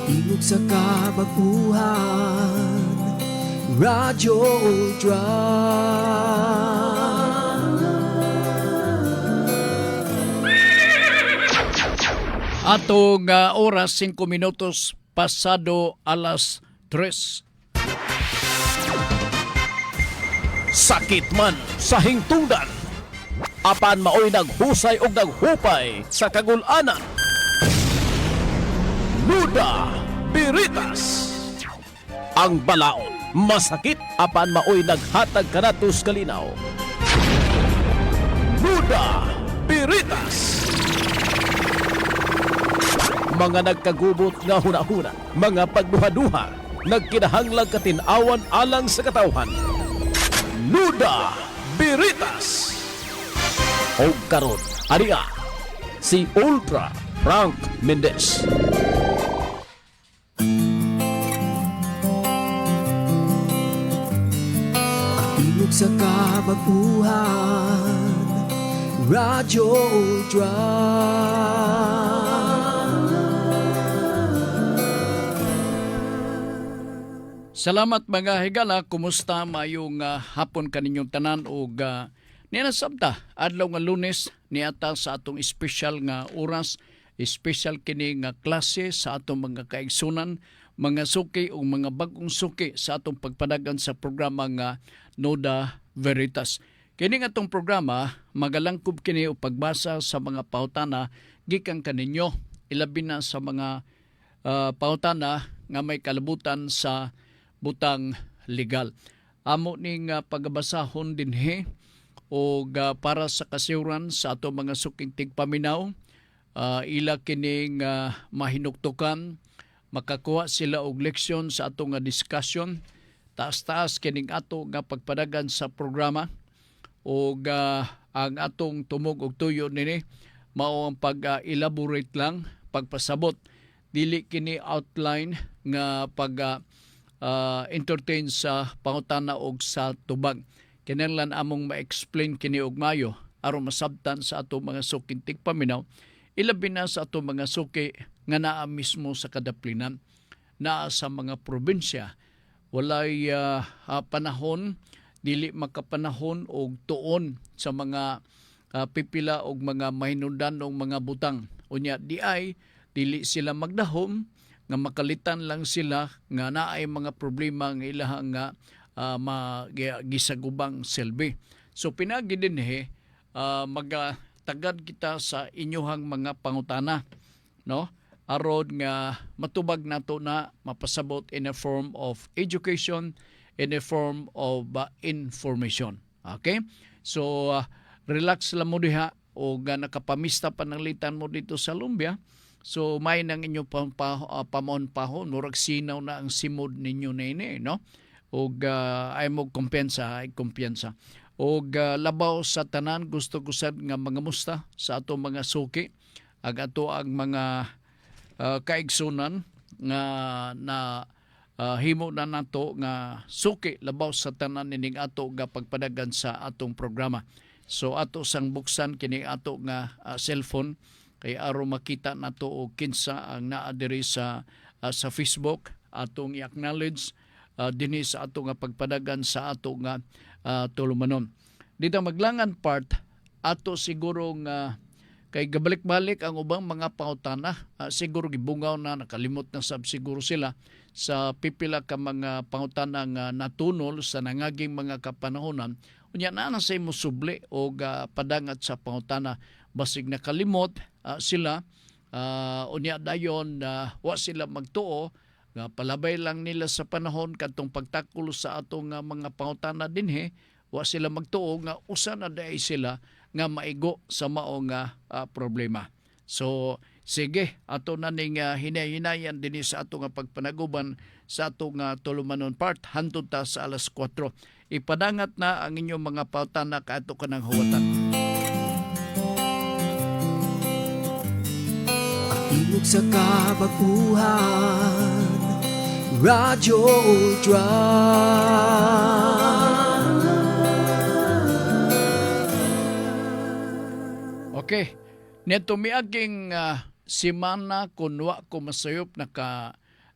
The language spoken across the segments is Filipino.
Tingog sa kabaguhan, Radyo Ultra. Atong oras 5 minutos pasado alas 3. Sakit man sa hingtungdan, apan maoy naghusay og naghupay sa kagul-anan. Nuda Biritas, ang balaod masakit apan maoy naghatag kanatos kalinaw. Nuda Biritas, mga nagkagubot nga hunahuna, mga pagduha-duha, nagkinahanglang katinawan alang sa katawhan. Nuda Biritas. O karon, ariya, si Ultra Frank Mendez. Tingog sa kabaguhan, Radyo Ultra. Salamat mga higala, kumusta mayong hapon kaninyong tanan og ninasabta adlaw nga Lunes niata sa atong espesyal nga oras, espesyal kini nga klase sa atong mga kaigsunan, mga suki o mga bagong suki sa atong pagpadagan sa programa nga Nuda Veritas. Kini nga atong programa magalangkob kini o pagbasa sa mga pahutana gikan kaninyo, ilabi na sa mga pahutana nga may kalabutan sa butang legal. Amo ning pagbasahon dinhi o para sa kasiuran sa ato mga suking tigpaminaw, ila kining mahinuktukan, makakuha sila og leksyon sa ato nga diskusyon, taas-taas kining ato nga pagpadagan sa programa o ang atong tumog og tuyo nini mao ang pag-elaborate lang, pagpasabot, dili kini outline nga entertain sa pangutana og sa tubag. Kinahanglan among ma-explain kini og mayo aron masabtan sa ato mga suking tigpaminaw, ilabi na sa ato mga suki nga naa mismo sa kadaplinan, naa sa mga probinsya. Walay panahon, dili makapanahon og tuon sa mga pipila og mga mahinungdan og mga butang. Unya dili sila magdahom nga makalitan lang sila nga naay mga problema nga ilahang nga gisagubang selbi. So pinagi dinhi magatagad kita sa inyohang mga pangutana, no? Aron nga matubag nato na mapasabot in a form of education, in a form of information. Okay? So relax lang mo diha o nakapamista pananglitan mo dito sa Lumbia. So may nang inyo pamon-pahon, murag sinaw na ang simod ninyo na ini, no? Og ay mo kumpiyansa. Og labaw sa tanan, gusto ko sad nga mga musta sa ato mga suki, ag ato ang mga kaigsunan nga na himo na nato nga suki labaw sa tanan nining ato nga pagpadagan sa atong programa. So ato sang buksan kini ato nga cellphone kay aron makita nato og kinsa ang naa diri sa Facebook, atong i-acknowledge dinhi sa ato nga pagpadagan sa ato nga tulumanon. Dito maglangan part ato siguro nga kay gabalik-balik ang ubang mga pangutana, siguro gibungaw na, nakalimot na sab siguro sila sa pipila ka mga pangutana nga natunol sa nangaging mga kapanahonan. Unya na sa imo subli o padangat sa pangutana, basig nakalimot sila, unya dayon wa sila magtuo, nga palabay lang nila sa panahon kadtong pagtakulo sa atong mga pangutana dinhi, wa sila magtuo nga usa na day sila nga maigo sa mao nga problema. So sige, ato na ning hinay-hinayan dinhi sa ato nga pagpanaguban sa ato nga tulumanon part hantod ta sa alas 4. Ipadangat na ang inyong mga pautana kaato kanang huwatan. Tingog sa kabaguhan, Radyo Ultra. Okay. Neto miaging semana kun wa ko masayop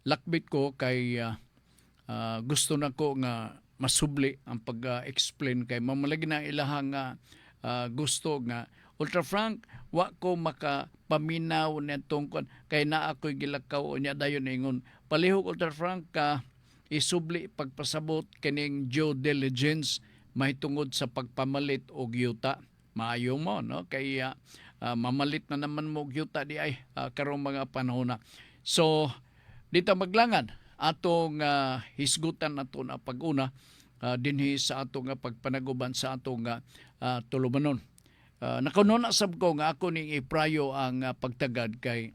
lakbit ko kay gusto na ko nga masubli ang pag-explain kay mamalagi na ilahang gusto nga Ultra Frank, wa ko makapaminaw netong kay na ako'y gilakaw niya dayon ingon. Palihog Ultra Frank ka isubli pagpasabot kining due diligence may tungod sa pagpamalit og yuta. Maayo mo no kay mamalit na naman mo og yuta di ay karong mga panahon na. So dito maglangan atong hisgutan nato na pag-una dinhi sa atong pagpanaguban sa atong tulumanon. Nakanuna sab ko nga ako ning iprayo ang pagtagad kay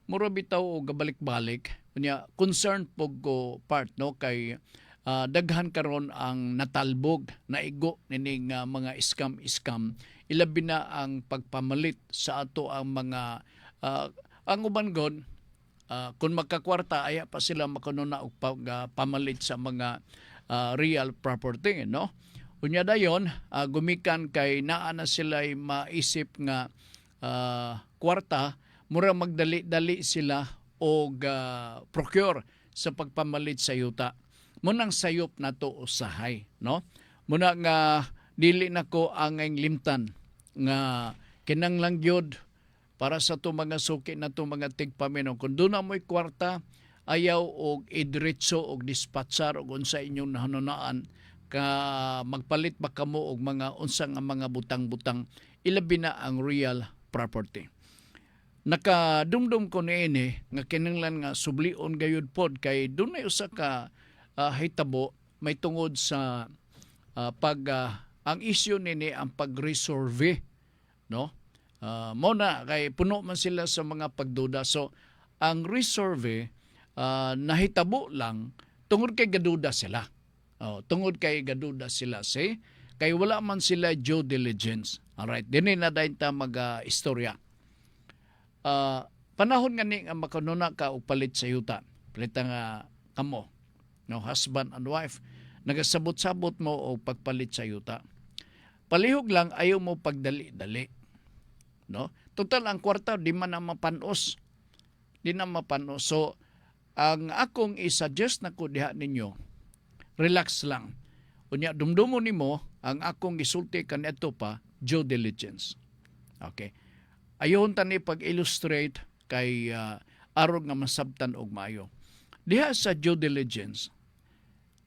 mura bitaw og gabalik-balik unya concern pog ko part no kay daghan karon ang natalbog naigo nining mga scam ilabi na ang pagpamalit sa ato ang mga ang uban god kung magkakwarta aya pa sila makanuna og pamalit sa mga real property no. Unya dayon gumikan kay naa na sila'y maisip nga kwarta mura magdali-dali sila og procure sa pagpamalit sa yuta. Munang sayop nato usahay no. Muna nga dili nako ang limtan nga kinanglang gyud para sa to mga suki na to mga tigpaminon kun doon na mo'y kwarta ayaw og idiretso og dispatchar og unsa inyong nahanunaan ka magpalit ba kamo og mga unsa nga mga butang-butang ilabi na ang real property. Nakadumdum ko niini nga kinahanglan nga sublion gayud pod kay dunay usa ka hitabo may tungod sa ang issue nini ang pag-resurvey no. Mo na kay puno man sila sa mga pagduda. So ang resurvey nahitabo lang tungod kay gaduda sila. Tungod kay gaduda sila kay wala man sila due diligence. Alright, dinhi na dayon ta mag-istorya. Panahon nga ni nga makanuna ka og palit sa yuta. Palit nga kamo, no, husband and wife, nagasabot-sabot mo og pagpalit sa yuta. Palihog lang ayaw mo pagdali-dali. No? Total ang kwarta di man na mapanos. Di na mapanos. So ang akong i-suggest na ko diha ninyo, relax lang. Unya dumdumo nimo ang akong gisulti kanadto pa due diligence. Okay. Ayon tani pag-illustrate kay arog nga masabtan og maayo. Diha sa due diligence,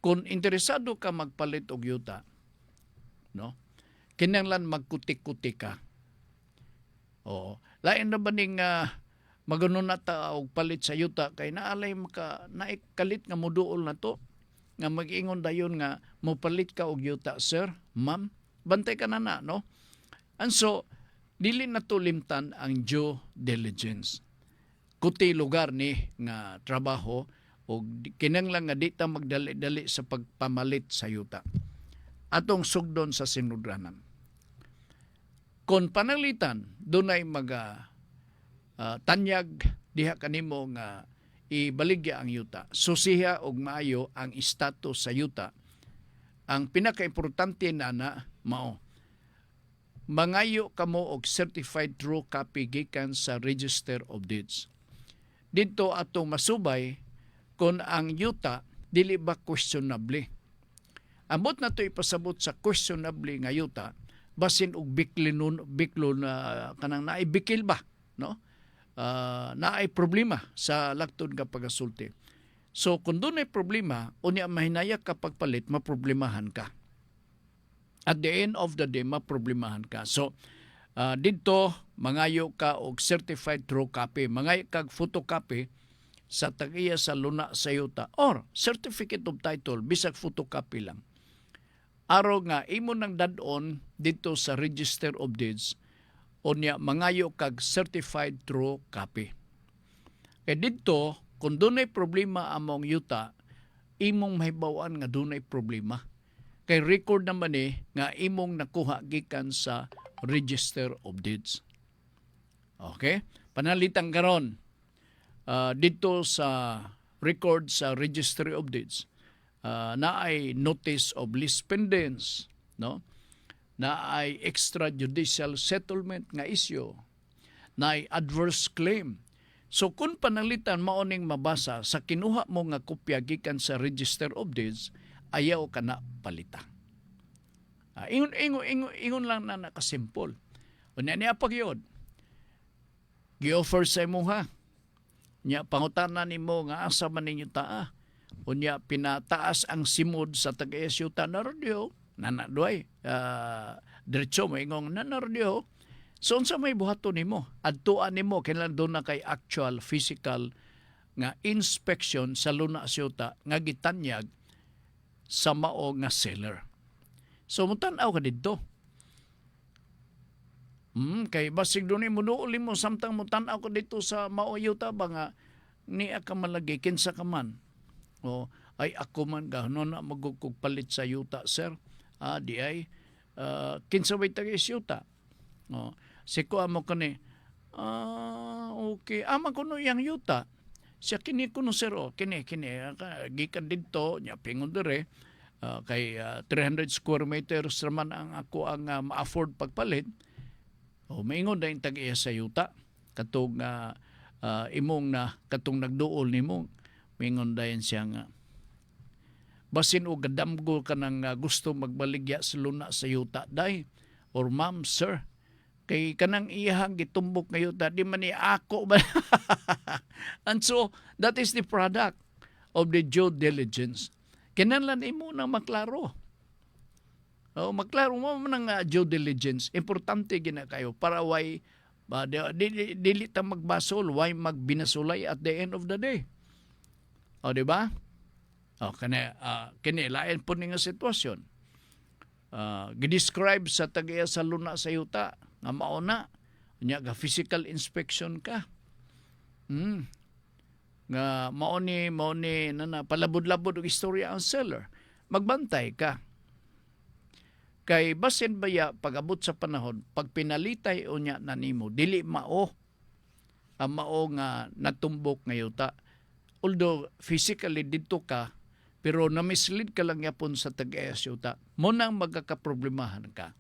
kung interesado ka magpalit og yuta, no? Kinahanglan magkutik-kutik ka. Oo. Lain na ba ning maganon na ta og palit sa yuta kay naalay naikalit nga moduol na to nga mag-ingon dayon nga mopalit ka og yuta, sir, ma'am, bantay ka na no. And so dili na to limtan ang due diligence. Kuti lugar ni nga trabaho og kinahanglan nga di ta magdali-dali sa pagpamalit sa yuta. Atong sugdon sa sinudranan. Kon panalitan dunay tanyag diha kanimo nga ibaligya ang yuta. Susiha og maayo ang status sa yuta. Ang pinakaimportante nana mao mangayo kamo og certified true copy gikan sa Register of Deeds. Dito atong masubay kung ang yuta dili ba questionable. Amot na to ipasabot sa questionable nga yuta basin og biklon na kanang naibikil ba no. Naay problema sa laktod nga pagasulti. So kung doon ay problema, unya mahinaya ka pagpalit, maproblemahan ka. At the end of the day, maproblemahan ka. So dito, mangayo ka og certified true copy, mangayo kag photocopy sa tagiya sa luna sa yuta or certificate of title, bisag photocopy lang. Araw nga, imo nang dadon dito sa Register of Deeds, unya mangayo kag certified true copy. E dito, kung dunay problema among yuta, imong mahibawan nga dunay problema. Kay record naman nga imong nakuha gikan sa Register of Deeds. Okay? Panalitan karon dito sa record sa Registry of Deeds, naay notice of lease pendants, no? Na ay extrajudicial settlement nga issue, na ay adverse claim. So kung panalitan maoning mabasa sa kinuha mo nga kopya gikan sa Register of Deeds, ayaw ka na palita. Ingon lang na nakasimpol. Unya niya pag yun, gi-offer sa imo ha. Nya pangutana nimo nga asa man ninyo taa. Unya pinataas ang simod sa taga-Esyuta na radyo, nanadoy, diretso mo ingong nanardio. So unsa may buhaton nimo? Adtuan nimo kinahanglan doon na kay actual physical nga inspection sa Luna Asyuta nga gitanyag sa mao nga seller. So mutan-aw ka didto. Kay basig doon mo nuuli mo samtang mutan-aw ka dito sa mao yuta ba nga ni ka malagi kinsa ka man. O ay ako man gahno na magugpalit sa yuta sir. Di ay kinsa way taga-Esyuta. O si ko amo kani okay ama kuno yang yuta. Siya kini kuno sir kini gikan didto nya pingon dire. Kay 300 square meters naman ang ako ang ma-afford pagpalit. O maingon na yung tag-iya sa yuta. Katong imong na katong nagduol nimo maingon dayon siya nga basin o gadamgo ka nang gusto magbaligya sa luna sa yuta day or ma'am sir kay kanang iyahang gitumbok nga yuta di man ni ako ba. And so that is the product of the due diligence. Kinahanglan imo nang maklaro. Maklaro mo nang due diligence. Importante gina kayo para why dili ta magbasol, why magbinasulay at the end of the day. Di ba? Kani lain po nga sitwasyon. Gidescribe sa tagiya sa luna sa yuta nga mauna nya ga physical inspection ka. Nga mauni na palabod-labod og istorya ang seller. Magbantay ka. Kay basin baya pag-abot sa panahon, pag pinalitay unya na nimo, dili mao ang mao nga natumbok nga yuta. Although physically dito ka, pero na-mislead ka lang yapon sa taga-ayas yuta, mo nang magkakaproblemahan ka.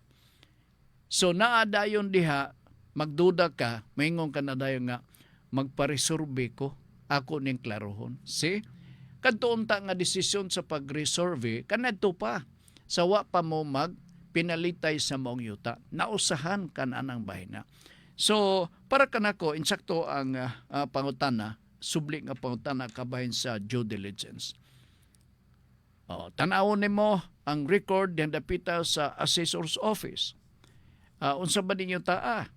So naadayon diha, magduda ka, maingon ka na dayon nga, magpa-resurvey ko, ako ning klarohon. See? Kadto unta nga desisyon sa pag-resurvey, kanadto pa, sawa pa mo pinalitay sa maong yuta, nausahan ka na ng bahina. So, para kanako, insakto ang pangutana, subli nga pangutana kabahin sa due diligence. Tanawon nimo ang record yang dapita sa assessor's office. Unsa ba ninyo taa?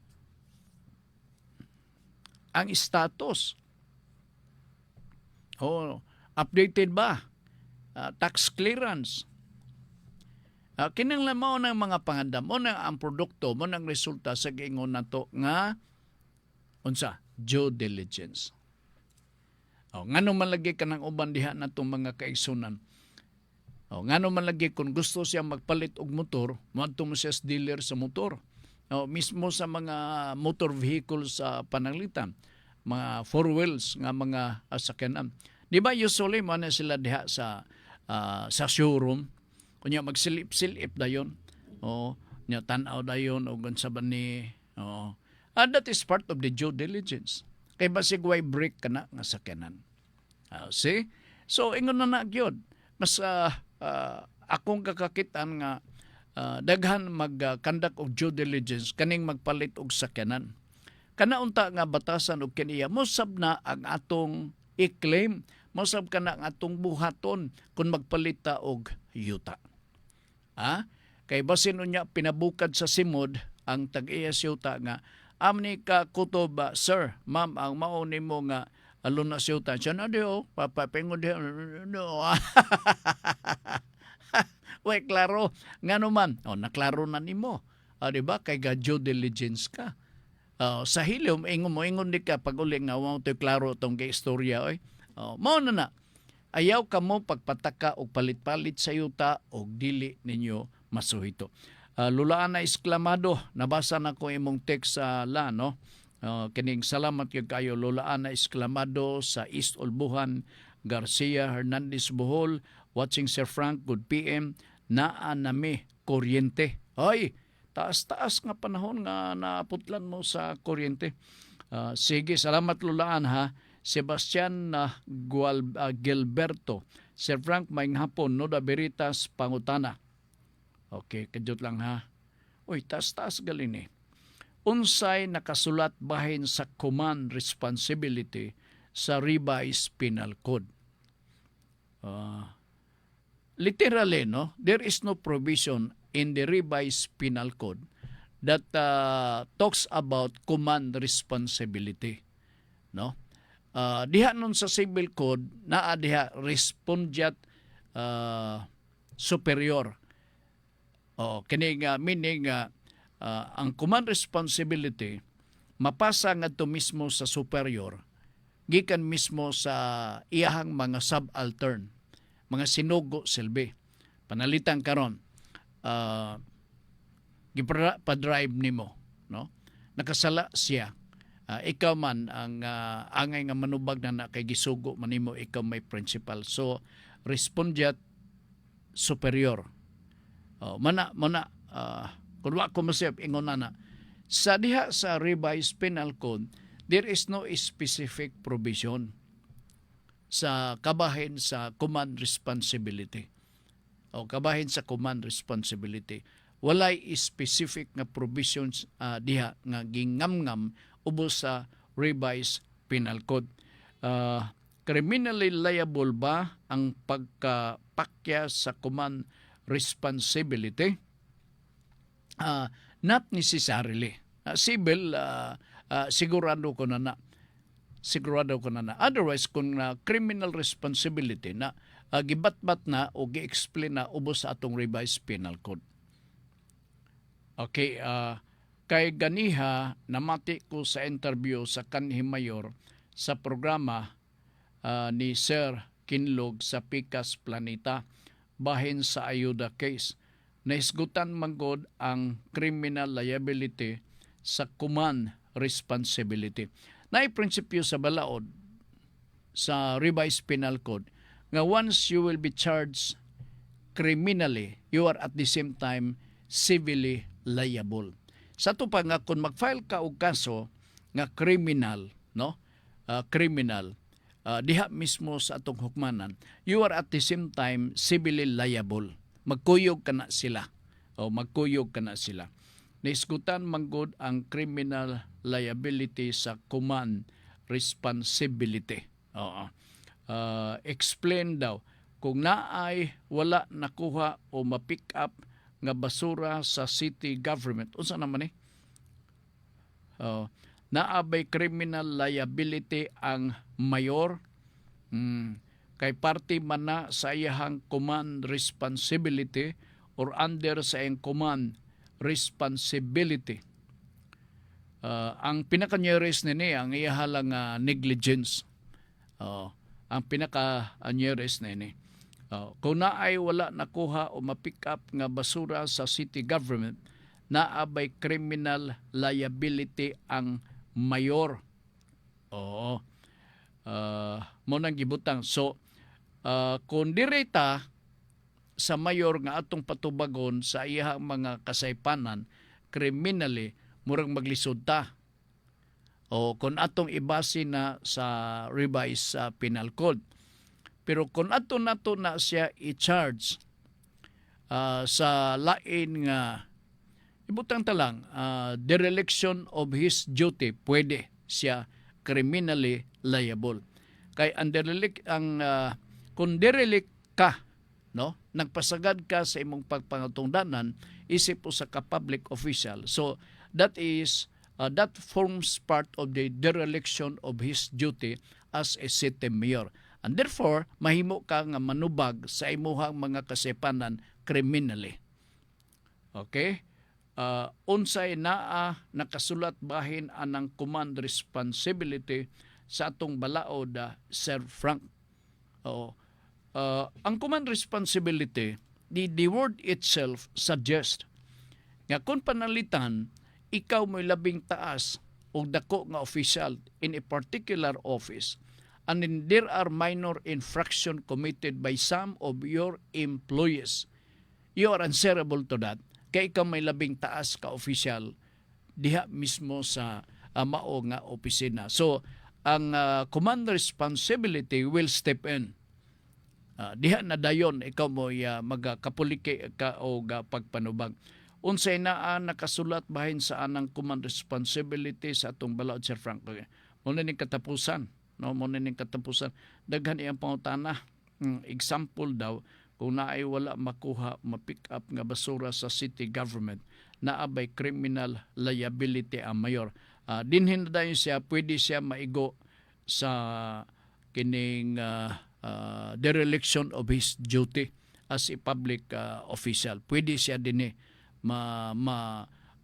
Ang status. Updated ba? Tax clearance. Kinahanglan mo ng mga pangandam, mo na ang produkto, mo ng resulta sa giingon nato nga unsa due diligence. Ngano man lagi ka ng uban diha natong mga kaigsunan. Ngano man lagi kung gusto siya magpalit og motor, moadto mo siya sa dealer sa motor. Mismo sa mga motor vehicles sa pananglitan, mga four wheels nga mga sakyanan. Di ba usually mo na sila diha sa showroom? Kunya magsilip-silip dayon. Nya tan-aw dayon og unsa ba ni that is part of the due diligence. Kay basig way break kana nga sakyanan. See? So ingon na gyud. Mas akong kakakitan nga daghan mag-conduct of due diligence kaning magpalit og sakyanan. Kana unta nga batasan og kaniya mosab na ang atong i-claim, mosab kana ang atong buhaton kung magpalita og yuta. Kay basin unya pinabukad sa simod ang tag-iyas yuta nga amni ka kutob sir, ma'am, ang mao nimo nga alun na yuta siya na dio papapingon dio no. Way klaro ngano man naklaro na nimo. Di ba kay ga due diligence ka. Sa hilom ingon di ka pag uli nga mo to klaro tong istorya oy. Mao na ayaw ka mo pagpataka og palit-palit sa yuta og dili ninyo masuhito. Lulaan na Esklamado, nabasa na ko imong text sa no? Kining salamat kay kayo Lulaan na Esklamado sa East Olbuhan, Garcia Hernandez Bohol, watching Sir Frank, good PM, naa nami kuryente. Ay, taas-taas nga panahon nga naaputlan mo sa kuryente. Sige, salamat lulaan ha. Sebastian Gilberto. Sir Frank, maing hapon, Nuda Veritas, Pangutana. Okay, kadjot lang ha. Uy, taas-taas galing eh. Unsay nakasulat bahin sa command responsibility sa revised penal code. Literally, no, there is no provision in the revised penal code that talks about command responsibility, no. Diha nun sa civil code naa diha respondeat superior. Kini nga meaning ang command responsibility mapasa ngadto mismo sa superior gikan mismo sa iyahang mga subaltern, mga sinugo silbi. Panalitan karon gipa-drive nimo, no? Nakasala siya. Ikaw man ang angay nga manubag na kay gisugo manimo, ikaw may principal. So respondeat superior. Mana kung wa ko masayap ingon na sa diha sa revised penal code, there is no specific provision sa kabahin sa command responsibility. Kabahin sa command responsibility. Walay specific nga provisions diha nga gingamngam ubos sa revised penal code. Criminally liable ba ang pagkapakya sa command responsibility? Not necessarily. Civil, sigurado ko na. Otherwise, kung criminal responsibility na gibatbat na o gi-explain na ubos sa atong revised penal code. Okay, kay ganiha namati ko sa interview sa kanhi mayor sa programa ni Sir Kinlog sa Pikas Planeta bahin sa ayuda case. Naisgutan manggod ang criminal liability sa command responsibility. Naay prinsipyo sa balaod sa revised penal code nga once you will be charged criminally, you are at the same time civilly liable. Sa to pa nga kung mag-file ka og kaso nga criminal, no? Diha mismo sa atong hukmanan, you are at the same time civilly liable. Magkuyog ka na sila. Naisgutan manggod ang criminal liability sa command responsibility. Explain daw kung naay wala nakuha o ma-pick up nga basura sa city government. Unsa naman naabay criminal liability ang mayor kay party man na sa iyahang command responsibility or under sa iyang command responsibility. Ang pinaka-nearest nini ang iyahalang negligence. Ang pinaka-nearest nini. Kung naay wala nakuha o ma-pick up nga basura sa city government, naabay criminal liability ang mayor. Mo nang gibutang. So, kung direta sa mayor nga atong patubagon sa iyang mga kasaypanan, criminally, murang maglisod ta. O kung atong ibasi na sa revised penal code. Pero kung ato nato na siya i-charge sa lain nga, ibutang talang, dereliction of his duty, pwede siya criminally liable. Kay kung derelict ka, no, nagpasagad ka sa imong pagpangatungdanan isip o sa ka-public official. So that forms part of the dereliction of his duty as a city mayor. And therefore, mahimo ka nga manubag sa imuhang mga kasaypanan criminally. Okay? Unsay naa nakasulat bahin anang command responsibility sa atong balaod, Sir Frank. Ang command responsibility, the word itself suggests nga kung panalitan, ikaw mo'y labing taas o dako nga official in a particular office and then there are minor infraction committed by some of your employees, you are answerable to that. Kaya ikaw may labing taas ka official diha mismo sa mao nga opisina. So ang command responsibility will step in. Diha na dayon ikaw mo magakapulike ka o pagpanubag. Unsay naa nakasulat bahin sa anang command responsibility sa atong balaod, Sir Frank. Muna ning katapusan, no, muna ning katapusan. Daghan iyang pangutana. Example daw, kung naay wala makuha, ma-pick up nga basura sa city government, naabay criminal liability ang mayor. Dinhin na dayon siya, pwede siya maigo sa kining dereliction of his duty as a public official. Pwede siya din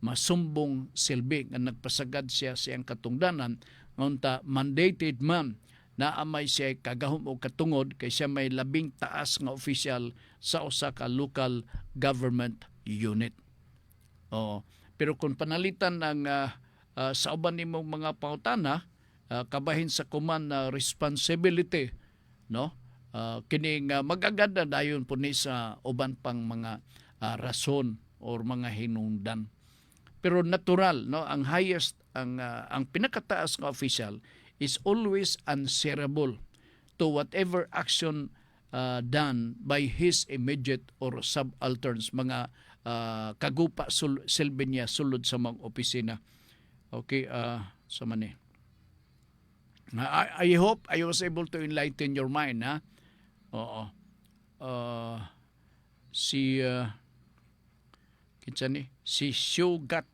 masumbong silbi nga nagpasagad siya siyang katungdanan ngunta mandated man na amay siya kagahom o katungod kay siya may labing taas nga official sa usa ka local government unit. Pero kung panalitan ng sa uban nimong mga pangutana, kabahin sa command responsibility, no? Kining magagad na dayon po ni sa uban pang mga rason or mga hinungdan. Pero natural, no, ang highest ang pinakataas nga official is always answerable to whatever action done by his immediate or subalterns, mga kagupa silbi niya sulod sa mga opisina. Okay, sa mani. I hope I was able to enlighten your mind, ha? Oo. Si Sugat,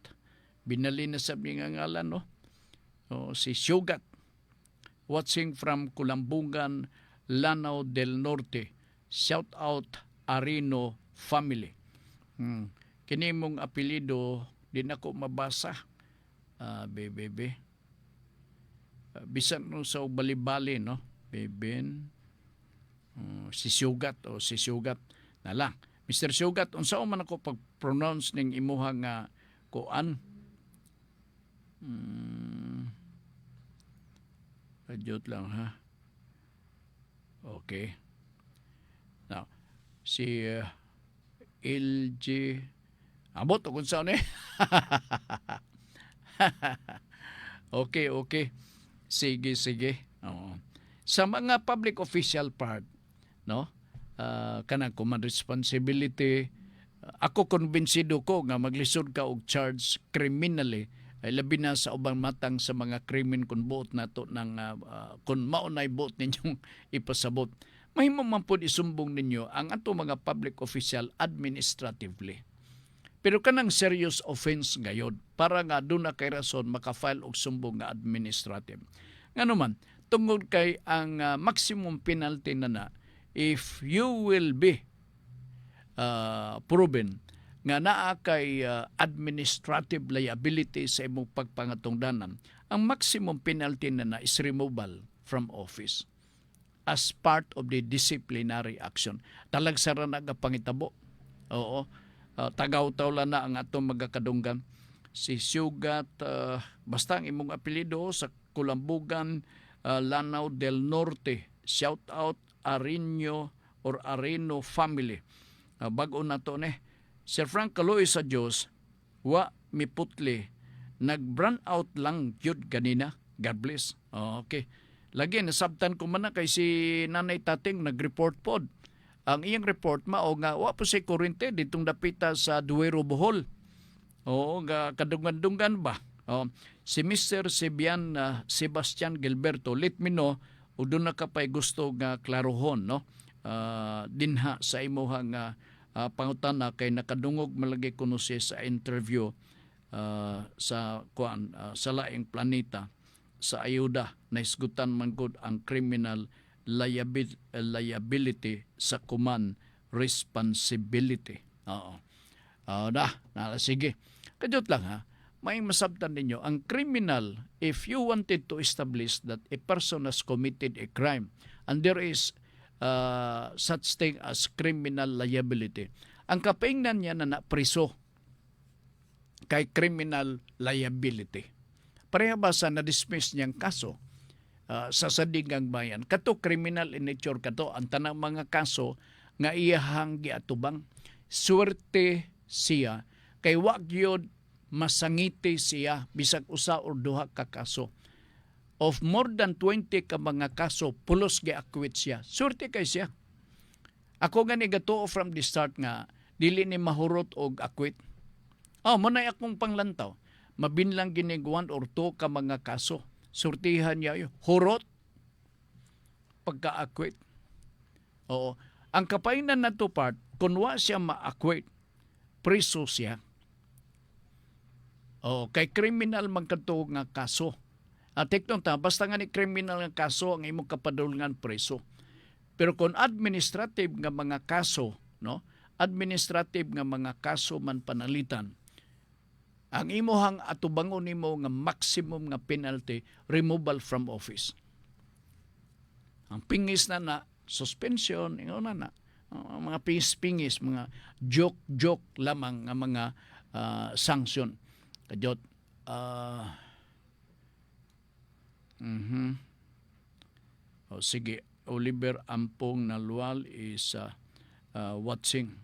binali na sa nga ngalan, no? Si Sugat, watching from Kulambungan, Lanao del Norte. Shout out Arino family. Kini mong apelido din ako mabasa. Bebe. Bisan no sa bali-bali, no? Beben. Si Sugat o si Sugat na lang. Mr. Sugat, unsa man ako pag-pronounce ning imuha nga kuan? Adjot lang, ha? Okay. Now, si LG abot kung saan eh. Okay. Sige. Sa mga public official part, no? Kanang command responsibility, ako konbensido ko nga maglisod ka og charge criminally ay labi na sa ubang matang sa mga krimen kung buot nato ng kung maunay buot ninyong ipasabot. Mahimo man pud isumbong ninyo ang ato mga public official administratively. Pero kanang serious offense gayod para nga doon na kay rason makafile og sumbong nga administrative. Ngano man, tungod kay ang maximum penalty na if you will be proven nga naa kay administrative liability sa imong pagpangatungdanan, ang maximum penalty na is removal from office as part of the disciplinary action. Talagsara na nga pangitabo. Oo. Tagaw-taw lang na ang atong magakadunggan. Si Sugat, basta ang imong apelido sa Kulambugan, Lanao del Norte. Shout out Arino or Arino family. Bago na to ne. Sir Frank, kaloy sa Diyos, wa miputli. Nag-brand out lang yun ganina. God bless. Okay. Lagi, nasabtan ko man na kay si Nanay Tating nag-report pod. Ang iyang report mao nga wa po si kurente ditong dapita sa Duero, Bohol. Oo, nga kadungan-dungan ba? Si Mr. Sebastian Gilberto, let me know o doon na kapay gusto nga klarohon, no? Dinha sa imuha nga pangutana kay nakadungog malagi kuno siya sa interview sa laing planeta sa ayuda na isgutan man gud ang criminal liability sa command responsibility. Sige. Kadot lang, ha. May masabtan ninyo, ang criminal, if you wanted to establish that a person has committed a crime and there is such thing as criminal liability, ang kapaingnan niya na napriso kay criminal liability. Pareha ba sa na-dismiss niyang kaso sa Sandigang Bayan? Kato criminal in nature kato ang tanang mga kaso nga iyahang giatubang. Swerte siya kay wa gyud masangiti siya bisag usa or duha ka kaso. Of more than 20 ka mga kaso, pulos gi-acquit siya. Surti kay siya. Ako nga ni gatuo from the start nga, dili ni mahurot og acquit. Mo na akong panglantaw. Mabinlang ginig 1 or 2 ka mga kaso. Surtihan niya yun. Hurot, pagka-acquit. Oo. Ang kapainan na to part, kung wa siya ma-acquit, preso siya. Kay kriminal man kadto nga kaso. Teknon ta, basta nga ni kriminal nga kaso ang imong kapadulngan preso. Pero kung administrative nga mga kaso, no? Administrative nga mga kaso man panalitan, ang imuhang atubangon nimo nga maximum nga penalty, removal from office. Ang pingis na suspension, na mga pingis, mga joke lamang nga mga sanction. Kadyot, sige, Oliver Ampong Nalual is watching.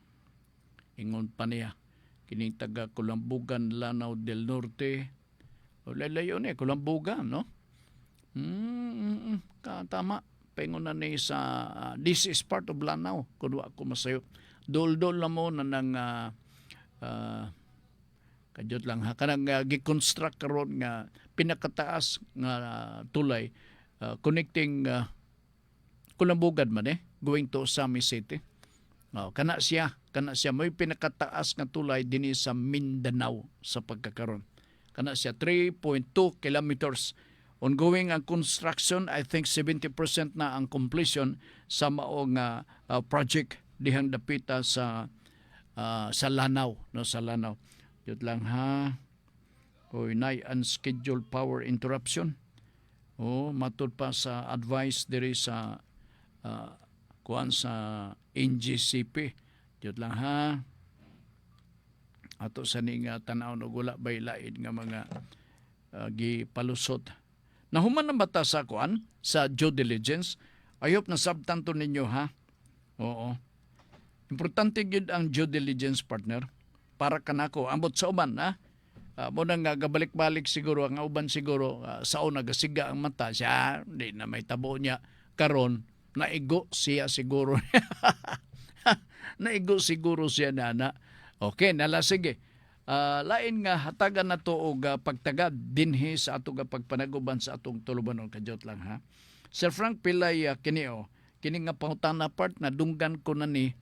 Ingon pa niya. Kining taga Kulambugan, Lanao del Norte. Lalayo ni, Kulambugan, no? Tama. Pengon na ni sa, this is part of Lanao. Kuno ako masayo. Dol-dol na mo na ng, kadyot lang ha, kanang gi-construct karon nga pinakataas nga tulay connecting Kulambugan man going to Sami City. Kana siya may pinakataas nga tulay dinhi sa Mindanao sa pagkakaron. Kana siya 3.2 kilometers. Ongoing ang construction, I think 70% na ang completion sa maong project dihang dapita sa Lanao, no, sa Lanao. Yun lang ha. Nay unscheduled power interruption. Matud pa sa advice diri sa kuan sa NGCP. Yun lang ha. Ato sa ning tanaw no gula bay lain nga mga gipalusot. Nahuman na bata sa kuan sa due diligence. Ayop na sabtanto ninyo ha. Oo. Importante gyud ang due diligence, partner. Para kanako ambot sa uban ha. Mo nang gabalik-balik siguro ang uban siguro sa una gasiga ang mata siya, di na may tabo niya karon naigo siya siguro. Naigo siguro siya nana. Okay, nala sige. Lain nga hatagan na to og pagtagad dinhi sa ato nga pagpanaguban sa atong tulubanon kadyot lang ha. Sir Frank Pilay kini nga pangutana part na dunggan ko na ni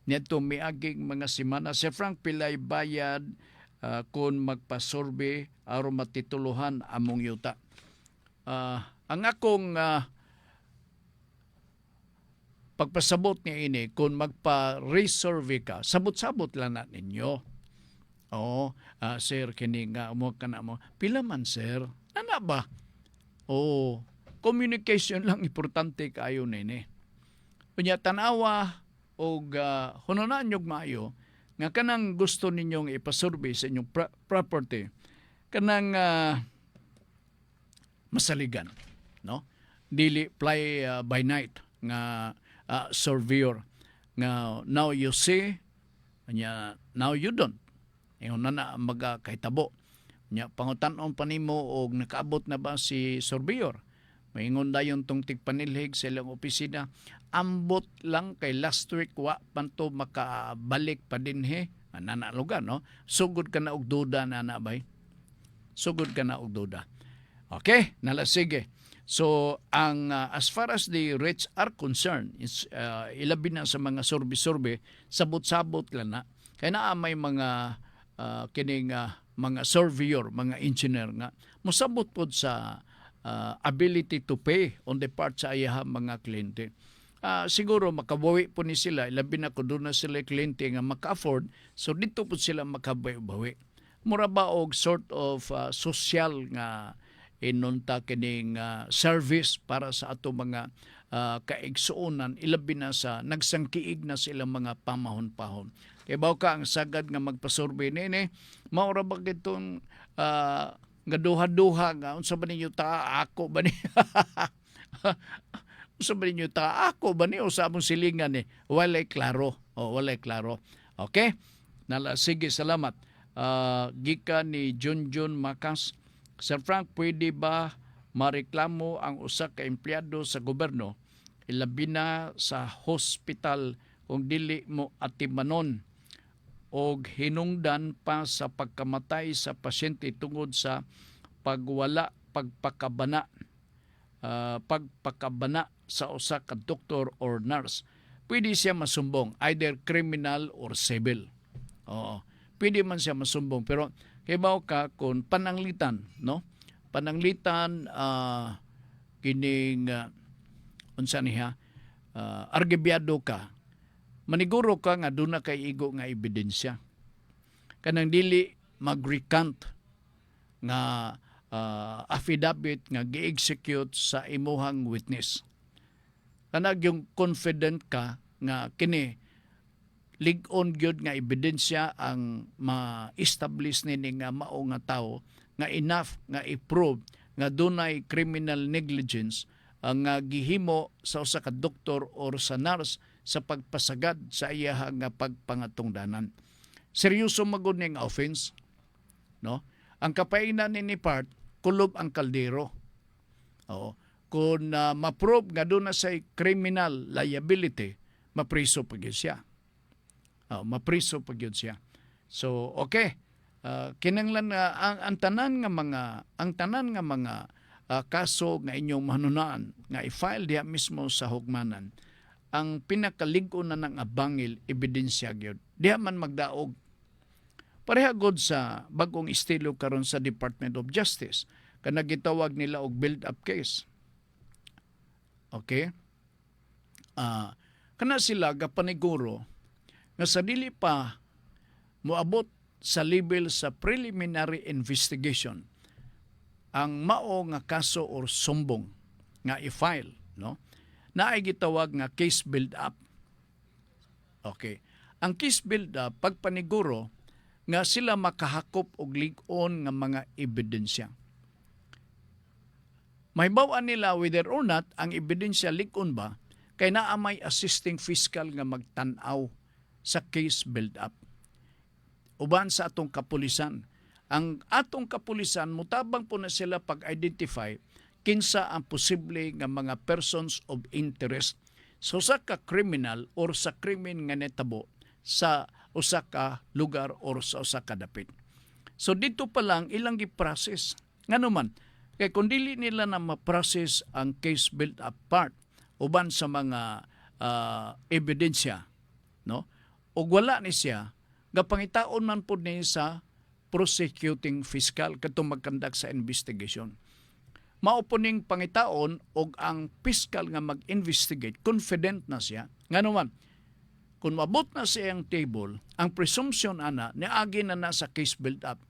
nito miaging mga semana. Sir Frank Pilay bayad kung magpasurvey aron matituluhan among yuta. Ang akong pagpasabot niya ini kung magpa-resurvey ka, sabot-sabot lang na ninyo. Sir, kini nga mo ka na mo. Pila man, sir? Ano ba? Communication lang importante kayo nini. Kunya tanawa o hununaan nyo maayo nga kanang gusto ninyong ipasurvey sa inyong property, kanang masaligan, no? Dili fly by night nga surveyor nga now you see, now you don't. Ingon na magkahitabo. Nya pangutan-on pa nimo og nakaabot na ba si surveyor? Maingon dayon tong tigpanilhig sa ilang opisina. Ambot lang kay last week wa panto makabalik pa dinhi. Nanalugan, no? Sugod ka na og duda na bay. Sugod ka na og duda. Okay, nalasige. So ang as far as the rates are concerned, is ilabi na sa mga survey sabot-sabot lang na. Kaya na may mga kining mga surveyor, mga engineer nga mosabot pod sa ability to pay on the part sa ayaha mga kliyente. Siguro makabawi po ni sila, ilabi na kung doon na sila kliyente nga maka-afford, so dito po sila makabawi-bawi. Mura ba og sort of social nga inunta kining service para sa ato mga kaigsuonan, ilabi na sa nagsangkiig na silang mga pamahon-pahon. Kaya baw ka ang sagad nga magpasurvey nini, maura ba itong nga duha-duha nga, unsa ba ninyo ta ako ba ni? Unsa ba ninyo ta ako ba ni? O sa among silingan ni? Walay klaro. Walay klaro. Okay? Sige, salamat. gikan ni Junjun Macas. Sir Frank, pwede ba mareklamo ang usa ka empleyado sa gobyerno ilabi na sa hospital kung dili mo atimanon og hinungdan pa sa pagkamatay sa pasyente tungod sa pagpakabana sa usa ka doktor or nurse? Pwede siya masumbong, either criminal or civil. Oo, pwede man siya masumbong, pero kibaw ka kung pananglitan, no? Pananglitan kining unsa niya argibyado ka, maniguro ka nga duna kay igo nga ebidensya. Kanang dili mag-recant nga affidavit nga gi-execute sa imuhang witness. Kanang yung confident ka nga kini lig-on gyud nga ebidensya ang ma-establish nini nga mao nga tawo nga enough nga i-prove nga dunay criminal negligence ang gihimo sa usa ka doktor or sa nurse sa pagpasagad sa iyaha nga pagpangatungdanan. Seryoso magud ning offense, no? Ang kapainan ni part kulob ang kaldero. Oo. Kung ma-prove nga doon na sa criminal liability, mapriso pa gyud siya. Mapriso pa gyud siya. So, okay. Kinanglan ang tanan nga mga kaso nga inyong manunaan nga i-file diha mismo sa hugmanan, ang pinakalig-on na ng abangil ebidensya gyud. Diha man magdaog. Pareha gud sa bagong estilo karon sa Department of Justice kana gitawag nila og build-up case. Okay? Kana sila gapaniguro nga sa dili pa moabot sa level sa preliminary investigation ang mao nga kaso or sumbong nga i-file, no? Naay gitawag nga case build-up. Okay. Ang case build-up pagpaniguro nga sila makahakop og lig-on nga mga ebidensya. Mahibaw-an nila whether or not ang ebidensya lig-on ba kay naa may assisting fiscal nga magtan-aw sa case build-up. Uban sa atong kapulisan, ang atong kapulisan mutabang po na sila pag-identify kinsa ang posible nga mga persons of interest sa usa ka criminal or sa krimen nga netabo sa usa ka lugar or sa usa ka dapit. So dito pa lang ilang gi-process. Nganuman, kay kung dili nila na ma-process ang case build-up part uban sa mga ebidensya, no? O wala ni siya, gapangitaon man po niya sa prosecuting fiscal katong magkandak sa investigation. Mao po ning pangitaon og ang fiscal nga mag-investigate, confident na siya. Nganuman, kung mabot na siyang table, ang presumption ana niagi na sa case build-up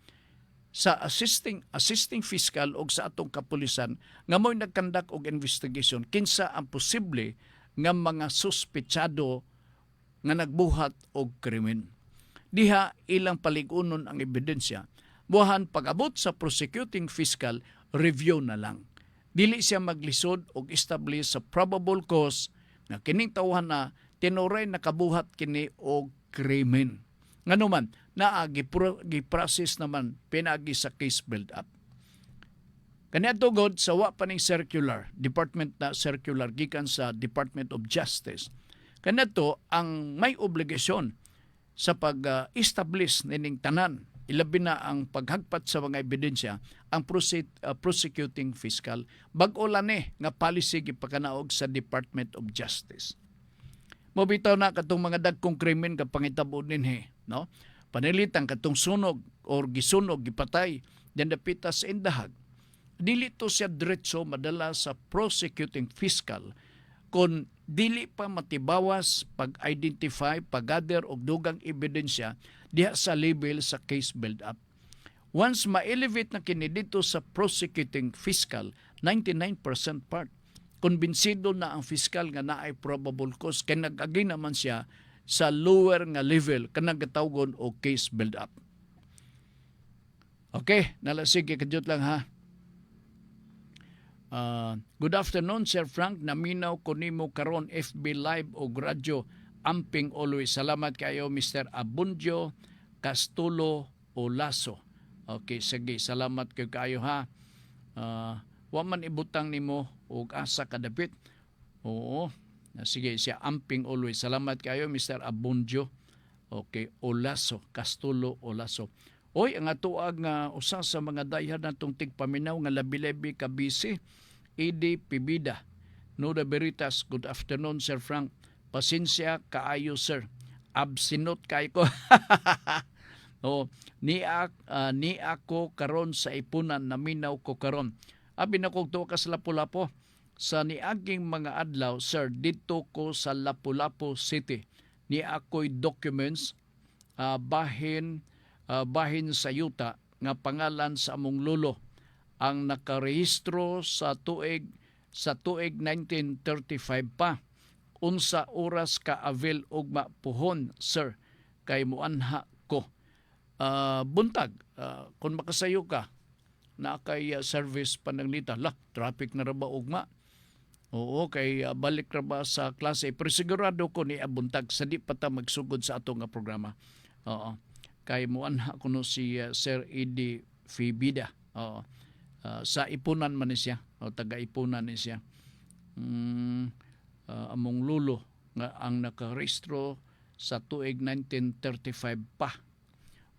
sa assisting fiscal o sa atong kapulisan nga mo'y nagkandak og investigation kinsa ang posible nga mga suspetsado nga nagbuhat og krimen. Diha ilang paligunon ang ebidensya. Buhan pag-abot sa prosecuting fiscal, review na lang. Dili siya maglisod og establish sa probable cause nga kining tawhan na tinuray nakabuhat kini og krimen. Nganuman, gi-process naman pinagi sa case build-up. Kaniadto god sa wa pa ning circular, department na circular gikan sa Department of Justice. Kaniadto ang may obligasyon sa pag-establish nining tanan, ilabi na ang paghagpat sa mga ebidensya, ang prosecuting fiscal. Bag-o lang nga policy gipakanaog sa Department of Justice. Mobitaw na katong mga dagkong krimen ka pangitabo dinhi, no? Panilitan katong sunog or gisunog gipatay then dapita sa indahag. Dili to siya diretso madala sa prosecuting fiscal kung dili pa matibawas pag-identify, pag-gather og dugang ebidensya diha sa level sa case build-up. Once ma-elevate na kini dito sa prosecuting fiscal, 99% part, kumbinsido na ang fiscal nga naay probable cause kay nag-agi naman siya sa lower nga level kanang gitawgon og case build-up. Okay, nalasig kadjot lang ha. Good afternoon, Sir Frank. Naminaw ko nimo karon FB Live o radyo. Amping always. Salamat kayo, Mr. Abundio Castulo Olaso. Okay, sige, salamat kayo ha. Wa man ibutang nimo og asa kadapit. Oo. Sige, siya amping always. Salamat kayo Mr. Abunjo. Okay, Olaso, Castulo Olaso. Oy, ang atuag nga usa sa mga dayan natong tigpaminaw nga labi-labi ka busy. Edi Pibida. Noda Veritas, good afternoon Sir Frank. Pasensya kaayo sir. Absinot kay ko. Oh, ni ako karon sa ipunan naminaw ko karon. Abi na kog tuwa ka sa Lapu-Lapu. Sa niaging mga adlaw, sir, dito ko sa Lapu-Lapu City. Ni ako'y documents bahin sa yuta nga pangalan sa among lolo ang nakarehistro sa tuig 1935 pa. Unsa oras ka avail og mapuhon, sir, kay muanha ko. Buntag, kung makasayo ka, na kay service pananglita, traffic na raba ugma. Oo, kay balik raba sa klase. Pero sigurado ko ni buntag, sa di pa ta magsugod sa ato nga programa. Oo, kay muanha ko no si Sir Edi Fibida. Oo, sa ipunan man ni siya, o taga-ipunan ni siya. Among lulo nga ang nakarehistro sa tuig 1935 pa.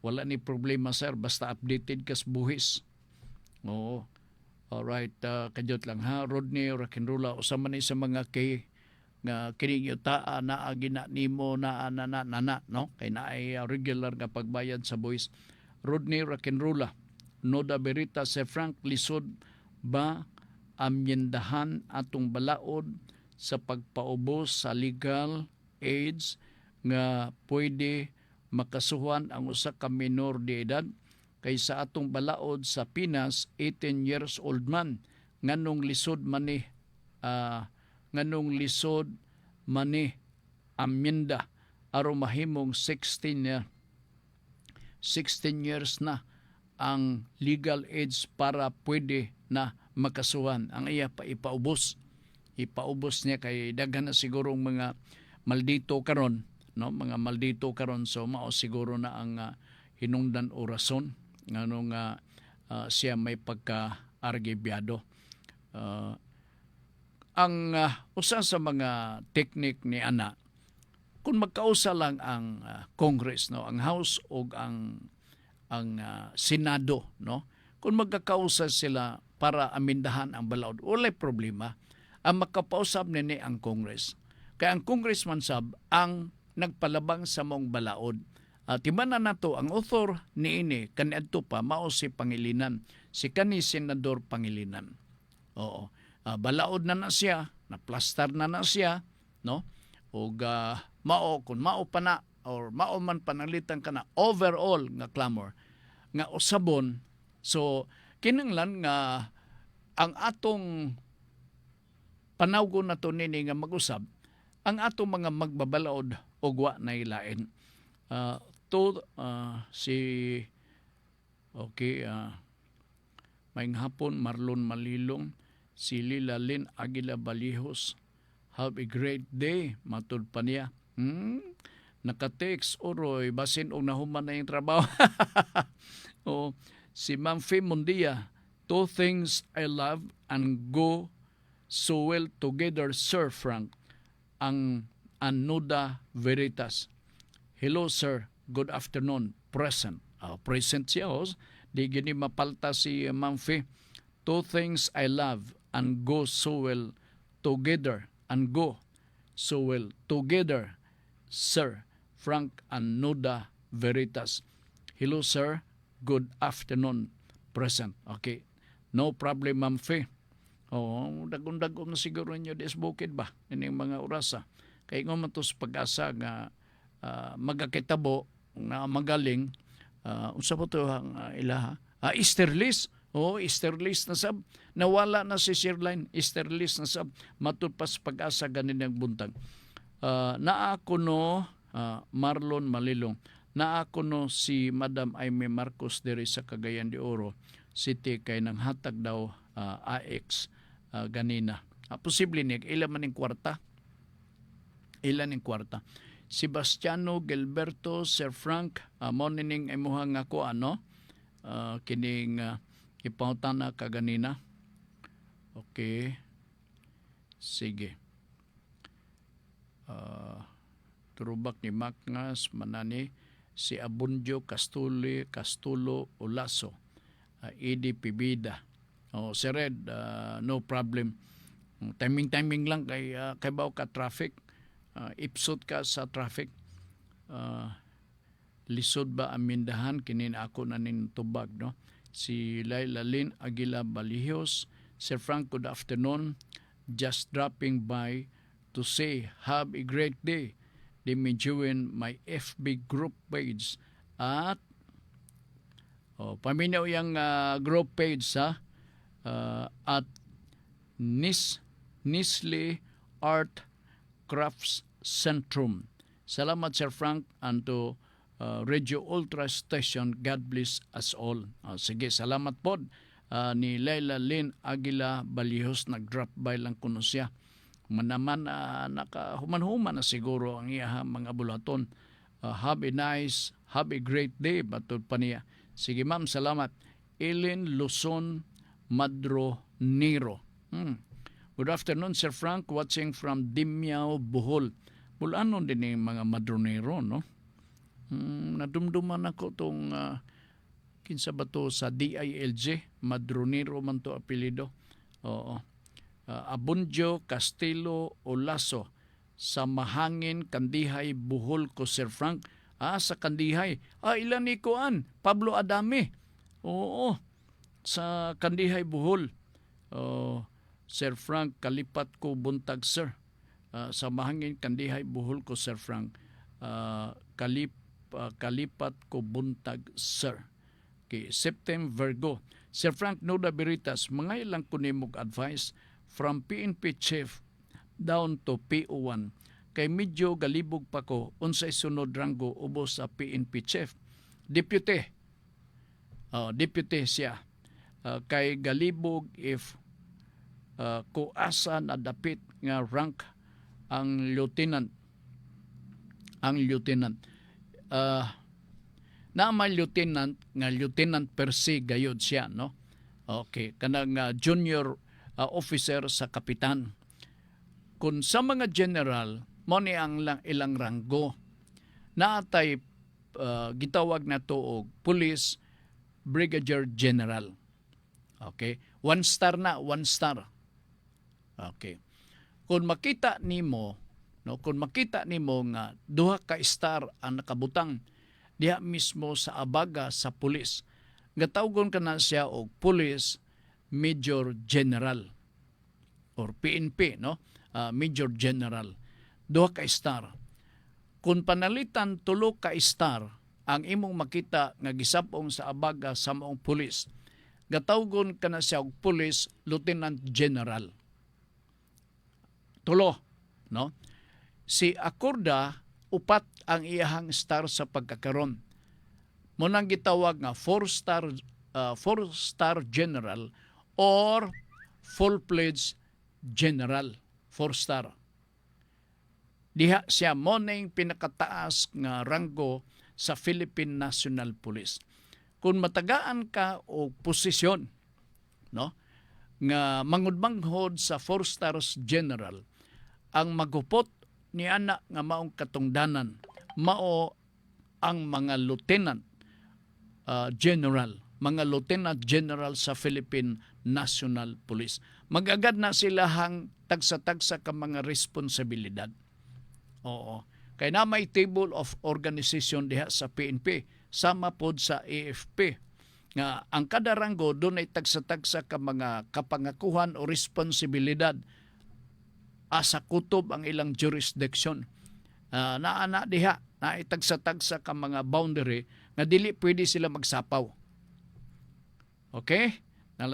Wala ni problema sir, basta updated kas buhis. Oo. Alright, kadyot lang ha. Rodney Rock'n'Rolla, usama ni sa mga kay nga kining yuta na gina nimo na no? Kay naay regular nga pagbayad sa buhis. Rodney Rock'n'Rolla, Noda Berita Sir Frank, lisod ba amyendahan atong balaod sa pagpaubos sa legal age nga pwede makasuhan ang usa ka minor de edad kaysa atong balaod sa Pinas 18 years old man nganong lisod mani amyenda aron mahimong 16 years na ang legal age para pwede na makasuhan. Ang iya pa ipaubos niya kay daghan na sigurong mga maldito karon, no, mga maldito karon, so mao siguro na ang hinungdan o rason ngano nga siya may pagka-argibyado. Ang usa sa mga teknik ni ana, kung magkausa lang ang Congress, no, ang House o ang Senado, no, kung magkakausa sila para amindahan ang balaod, walay problema. Ang makapausab nini ang Congress. Kaya ang congressman sab ang nagpalabang sa mong balaod. Timanan nato ang author niini kaniadto pa mao si Pangilinan, si kani Senador Pangilinan. Oo. Balaod na siya, naplastar na siya, no? Ug mao kun mao pa na or mao man pananglitan kana overall nga clamor nga usabon. So kinahanglan nga ang atong panawgon nato nini nga mag-usab ang atong mga magbabalaod og wa nay lain. Maayong hapon Marlon Malilong, si Lilalin Aguila Balihos. Have a great day, matud pa niya. Naka-text oroy basin og nahuman na yung trabaho. O si Ma'am Fee Mundia, two things I love and go so well together, Sir Frank. Ang Noda Veritas. Hello sir, good afternoon. Present. Present siya. Di gini mapalta si Ma'am Fee. Two things I love and go so well together. And go so well together, Sir Frank and Noda Veritas. Hello sir, good afternoon. Present. Okay. No problem, Ma'am Fee. Dagong-dagong na siguro nyo disbukid ba? Ining mga orasa. Kaya nga matos pag-asa nga magakitabo na magaling. Unsa po ito ang ilaha? Easterlis. Easterlis na sab. Nawala na si Sirline. Easterlis na sab. Matulpas pag-asa ganin ang buntag. Naako no Marlon Malilong. Naako no si Madam Aimee Marcos diri sa Cagayan de Oro City kay nang hatag daw AX ganina. Posible ni ilan man ning kwarta. Sebastiano Gilberto, Sir Frank, mo nining imuhang ako kining ipangutana kaganina. Okay. Sige. Turubak ni Macnas manani si Abundio Castulo Olaso, Edi Pibida. Sir Red, no problem. Timing lang kay baw ka traffic. Ipsot ka sa traffic. Lisod ba amindahan kinin ako na tubag, no? Si Laila Lynn Aguila Balihos. Sir Frank, good afternoon. Just dropping by to say have a great day. They may join my FB group page at paminaw yung group page at Nisli Art Crafts Centrum. Salamat Sir Frank and to Radio Ultra Station. God bless us all. Sige, salamat po. Ni Laila Lynn Aguila Balihos, nag-drop by lang kuno siya. Manaman nakahuman-human na siguro ang iya mga bulaton. Have a great day. Batod pa niya. Sige ma'am, salamat. Ellen Luzon Madro Nero. Good afternoon, Sir Frank. Watching from Dimyao, Bohol. Bulanon din yung mga Madronero, no? Nadumduman ako itong kinsa ba to sa DILG. Madronero man to apelido. Oo. Abundio Castillo Olaso sa Mahangin, Kandihay, Bohol ko, Sir Frank. Sa Kandihay. Ilan ni Kuan? Pablo Adame. Oo. Sa Kandihay, Bohol. Sir Frank, kalipat ko buntag, sir. Sa Mahangin, Kandihay, Bohol ko, Sir Frank. Kalipat ko buntag, sir. Okay, September Virgo. Sir Frank Nuda Biritas, mga ilang kunimog advice from PNP Chief down to PO1. Kay medyo galibog pa ko unsay sunod ranggo ubos sa PNP Chief. Deputy siya. Kay galibog if kuasa na dapit nga rank ang lieutenant. Na may lieutenant nga lieutenant per se gayod siya, no? Okay, kanang junior officer sa kapitan. Kung sa mga general mo ni ang ilang ranggo naatay gitawag na to og police brigadier general. Okay, 1 star na, 1 star. Okay. Kung makita nimo nga duha ka star ang nakabutang diha mismo sa abaga sa pulis, gatawgon ka na siya og police major general or PNP, no? Major general. Duha ka star. Kung panalitan tulo ka star ang imong makita nga gisapong sa abaga sa maong pulis, gatawgon ka na siya og police lieutenant general. Tulo, no? Si Acorda, upat ang iyahang star sa pagkakaron. Munang gitawag nga 4-star general or full-fledged general. 4-star. Diha siya mo ning pinakataas nga ranggo sa Philippine National Police. Kung matagaan ka o posisyon, no, nga mangud-manghod sa 4-stars general, ang magupot ni ana nga maong katungdanan mao ang mga lieutenant general, mga lieutenant general sa Philippine National Police. Magagad na sila hang tagsa-tagsa ka mga responsibilidad. Oo. Kaya na may table of organization diha sa PNP, sama pod sa AFP. Nga ang kada ranggo doon ay tagsa-tagsa ka mga kapangakuhan o responsibilidad sa kutob ang ilang jurisdiction. Naana diha na itagsa-tagsa ka mga boundary na dili pwede sila magsapaw. Okay?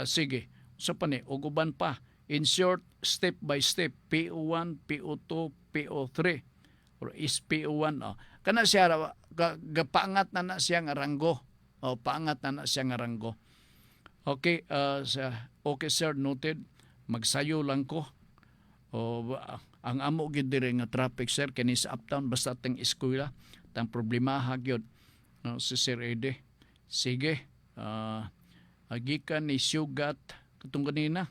Sige. So pa ni, uguban pa. In short, step by step, PO1, PO2, PO3, or is PO1. Kana siya, paangat na siya nga ranggo. Paangat na siya nga ranggo. Okay, okay sir, noted. Magsayo lang ko. ang amo gyud dire nga traffic sir kani sa uptown basta tang eskwela tang problema gyud no si Sir Ede. Sige, agikan ni sugat katong kanina.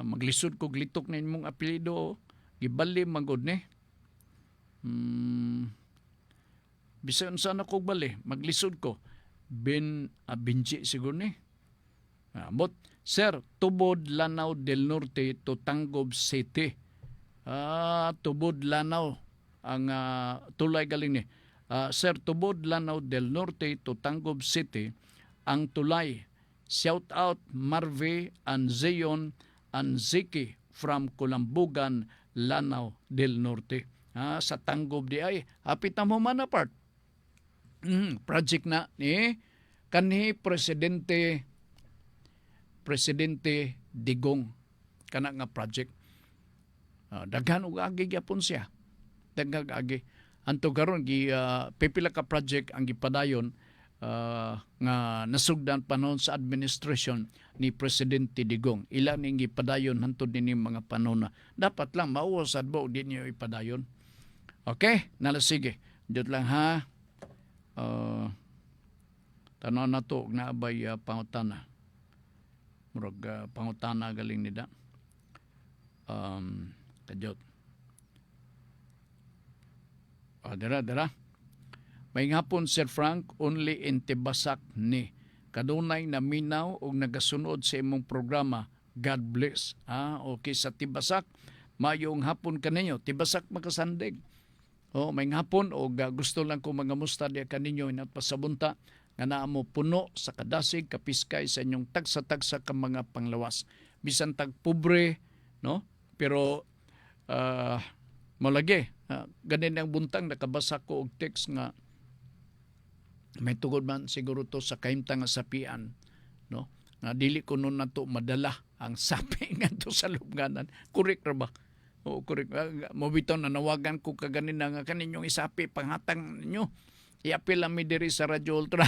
Maglisod ko glitok na imong apelyido gibali magod ni. Bisan sana ko bali maglisod ko Benji siguro ni. But sir, tubod Lanao del Norte to Tangob City. Tubod Lanao ang tulay galing ni. Sir, tubod Lanao del Norte to Tangob City ang tulay. Shout out Marve and Zion and Ziki from Kulambugan, Lanao del Norte. Sa Tangob di ay hapit na mo man apart. Project na ni kanhi Presidente Digong kana nga project. Daghan og agi gyapon siya. Daghan agi. Anto karon gi pipila ka project ang gipadayon nga nasugdan panon sa administration ni Presidente Digong. Ila ning gipadayon hantud dinhi mga panahon na dapat lang mauwasad mo di niyo ipadayon. Okay, nala sige. Diyot lang ha. Tanaw na to na abay pangutana. Murag pangutana galing nida. Kadyot. Dara. May hapon Sir Frank, only in Tibasak ni. Kadunay na minaw o nagasunod sa imong programa. God bless. Okay, sa Tibasak, mayong hapon kaninyo. Tibasak makasandig. May hapon o gusto lang ko mga musta diya kaninyo inat pasabunta nga naa mo puno sa kadasig kapiskay sa inyong tagsa-tagsa ka mga panglawas. Bisan tag pobre, no? Pero malagi, ganin ang buntang nakabasa ko og text nga may tugod man siguro to sa kahimtang nga sapian, no? Nga dili ko nun nato madala ang sapi nga to sa lubnganan. Correct ra ba? Oo, correct. Mobitaw na nawagan ko kaganin na nga kaninyong isapi panghatang ninyo. I-apil lang mi diri sa Radyo Ultra.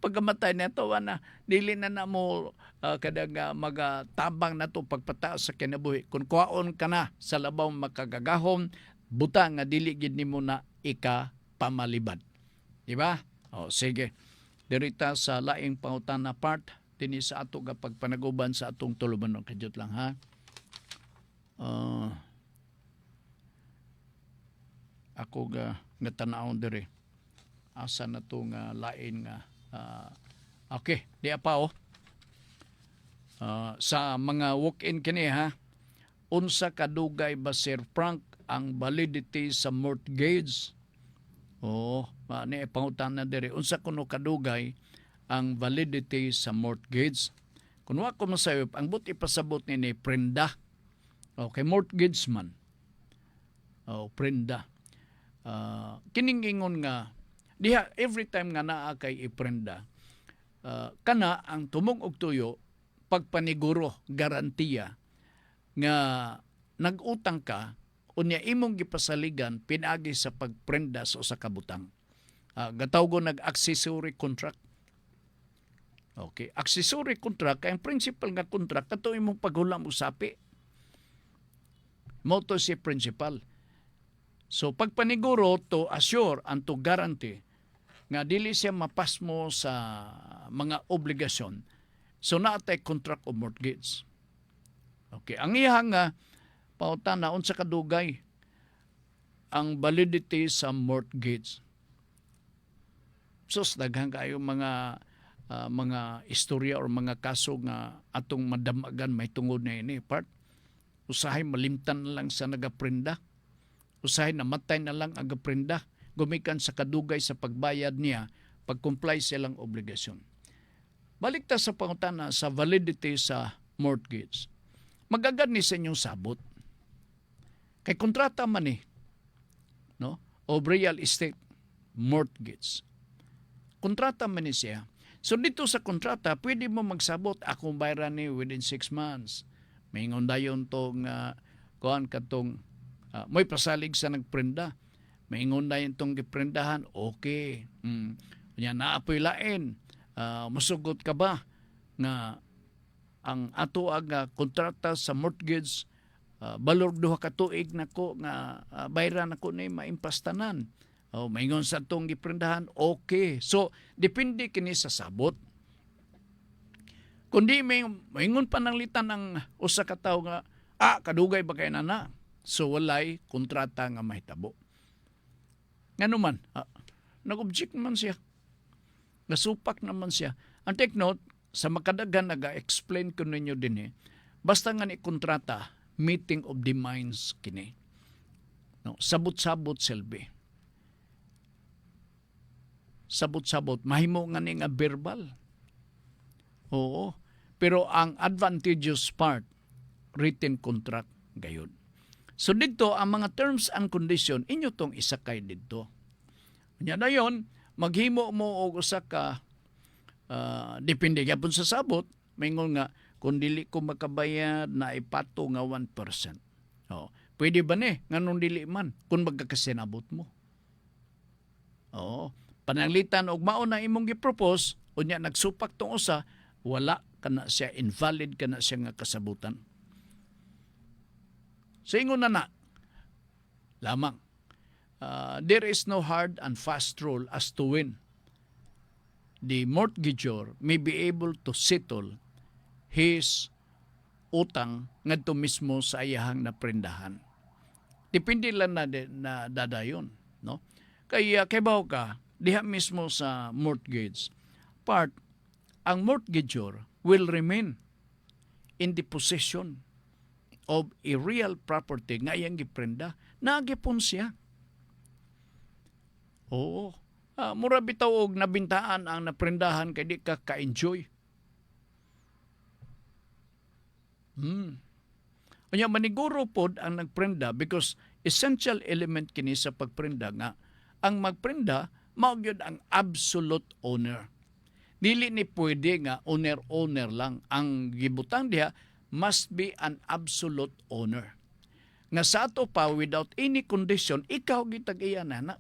Pagkamatay na ito, dili na mo kadag magatabang na ito pagpataas sa kinabuhi. Kung kuhaon ka na sa labaw makagagahom, buta nga dili gid nimo na ika-pamalibad. Diba? Sige. Dirita sa laing pangutana part, dini sa ato kapag panaguban sa atong tuluban. Kadyot lang ha. Ako nga tanawon dire asa na to nga lain nga okay di pa sa mga walk-in kini ha, unsa kadugay ba Sir Frank ang validity sa mortgage? Ni pangutan na dire unsa kuno kadugay ang validity sa mortgage? Kuno ako masayop ang but ipasabot ni prenda. Okay, mortgage man. Prenda. Kining ingon nga, diha every time nga naa kay iprenda, kana ang tumong og tuyo, pagpaniguro, garantiya, nga nag-utang ka, unya imong gipasaligan, pinagi sa pagprenda sa usa ka butang. Gatawgo nag-accessory contract. Okay, accessory contract, kay ang principal nga contract, kato imong paghulam usapi. Moto si principal. So pagpaniguro to assure and to guarantee nga dili siya mapasmo sa mga obligasyon. So naatay contract of mortgage. Okay, ang iyang pautana unsa kadugay ang validity sa mortgage. Sus daghang kayo mga istorya or mga kaso nga atong madamagan may tungod na ini part. Usahay malimtan na lang sa nagaprenda. Usahay namatay na lang ang gaprenda. Gumikan sa kadugay sa pagbayad niya, pag-comply silang obligasyon. Balik ta sa pangutana sa validity sa mortgage. Magagad ni sa inyong sabot. Kay kontrata man no? Of real estate mortgage. Kontrata man ni siya. So dito sa kontrata, pwede mo magsabot akong bayaran ni within 6 months. Maingon dayon tong kuan katong may pasalig sa nagprenda. Maingon dayon tong giprendahan, okay. Nya naapoy lain. Masugot ka ba nga ang ato ang kontrata sa mortgage balor duha ka tuig nako nga bayran ako ni maimpastanan. Maingon sa tong giprendahan, okay. So depende kini sa sabot. Kundi maingon pananglitan ang usa ka tawo nga kadugay ba kay nana. So walay kontrata nga mahitabo. Ngano man, nag-object naman siya. Nasupak naman siya. Ang take note, sa makadagan naga-explain ko ninyo din basta nga ni kontrata, meeting of the minds kini. No, sabot-sabot selbe. Sabot-sabot, mahimo nga ni nga verbal. Oo. Pero ang advantageous part, written contract gayon. So dito, ang mga terms and condition, inyo tong isakay dito. Kanya na yun, maghimo mo o usa ka, depende yapon sa sabot, maingon nga, kung dili ko makabayad na ipato nga 1%. Pwede ba ni? Nganong dili man, kung magkakasinabot mo. Pananglitan og mao na imong gipropose, unya nagsupak tong usa, wala kana siya, invalid kana siya nga kasabutan. So ingon na lamang, there is no hard and fast rule as to when the mortgagor may be able to settle his utang ngadto mismo sa iyahang naprendahan. Depende lang na dadayon, no? Kaya bawo ka diha mismo sa mortgage part, ang mortgagor will remain in the possession of a real property nga iyang giprenda, nagipon siya. Mura bitaw og nabintaan ang naprendahan kay di ka ka-enjoy. Kanya maniguro pod ang nagprenda because essential element kini sa pagprenda nga ang magprenda mao gyud ang absolute owner. Dili ni pwede nga owner lang. Ang gibutang diha must be an absolute owner. Nga sa ato pa, without any condition, ikaw gitag-iya na.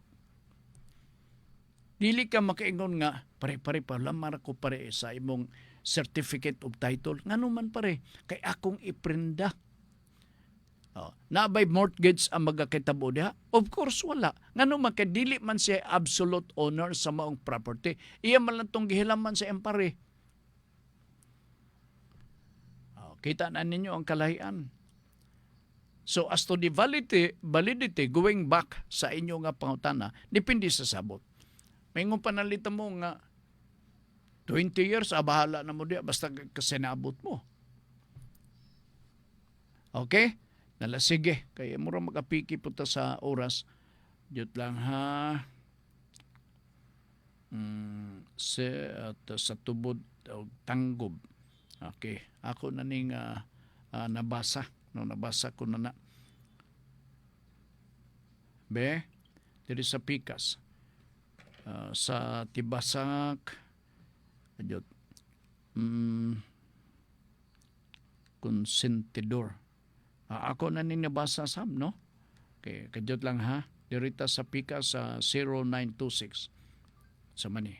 Dili ka makaingon nga, pare pa, lamar ko pare sa imong certificate of title. Nga naman pare, kay akong iprenda. Nabay mortgage ang magakitabo diha? Of course, wala. Nga naman, kay dili man siya absolute owner sa maong property. Iya man lang itong gihilaman sa empare. Kita na ninyo ang kalahian. So as to the validity going back sa inyo nga pangutana, depende sa sabot. May nga panalita mo nga 20 years, bahala na mo diya, basta kasinabot mo. Okay? Sige. Kaya mura mag-apiki po ta sa oras. Diyot lang ha. Sa tubod o tanggob. Okay. Ako na ning nabasa. Nabasa ko na. Diri sa Pikas. Sa Tibasak. Consentidor. Ako na ning nabasa sam, no? Okay. Kadyot lang ha. Dirita sa Pikas sa 0926. Sa mani.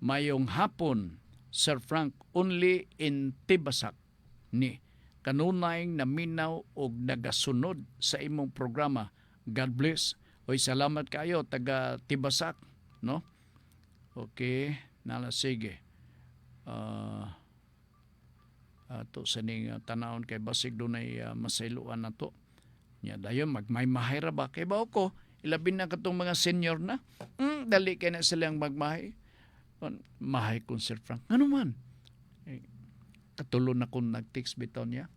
Mayong hapon, Sir Frank, only in Tibasak ni kanunay naminaw og nagasunod sa imong programa. God bless. Oy, salamat kayo taga Tibasak, no? Okay, sige. Ato sa ning tanawon kay basig dunay masayloan nato. Nya dayon magmay-mahay ra ba kay ba ko? Ilabin na katong mga senior na. Dali kay na silang magmahay. Mahay kon Sir Frank. Ano man? Katulo na kung nag-text bitaw niya.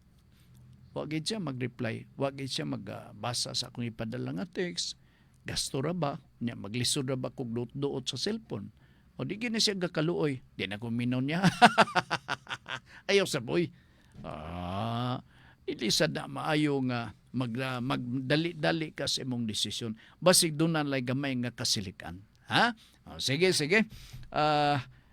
Wag siya mag-reply. Wag siya magbasa sa akong ipadala nga text. Gasto ra ba? Nya maglisod ra ba kog duot sa cellphone? O di gina siya gakaluoy. Di na kuminon niya. Ayaw sa boy. Ilisad na maayo nga magdali-dali ka sa imong desisyon. Basig doon na lay gamay nga kasilikan. Ha? Sige.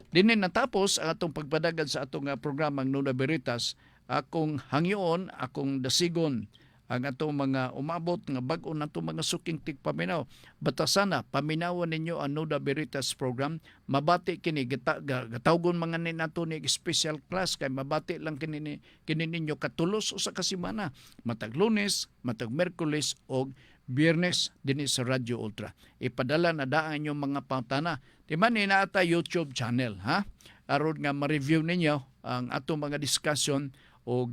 Dinin natapos ang atong pagpadagan sa atong programang Nuda Veritas. Akong hangyoon, akong dasigon, ang atong mga umabot nga bag-o na itong mga suking tigpaminaw. Batasana, paminawan ninyo ang Nuda Veritas program. Mabati kini, gatawgon mga ninato ni special class, kay mabati lang kini ninyo katulos o sa kasimana. Matag Lunes, matag Merkulis, o Biyernes din sa Radyo Ultra. Ipadala na daan yung mga pangutana. Di man inaata YouTube channel, ha? Aron nga ma-review ninyo ang atong mga discussion o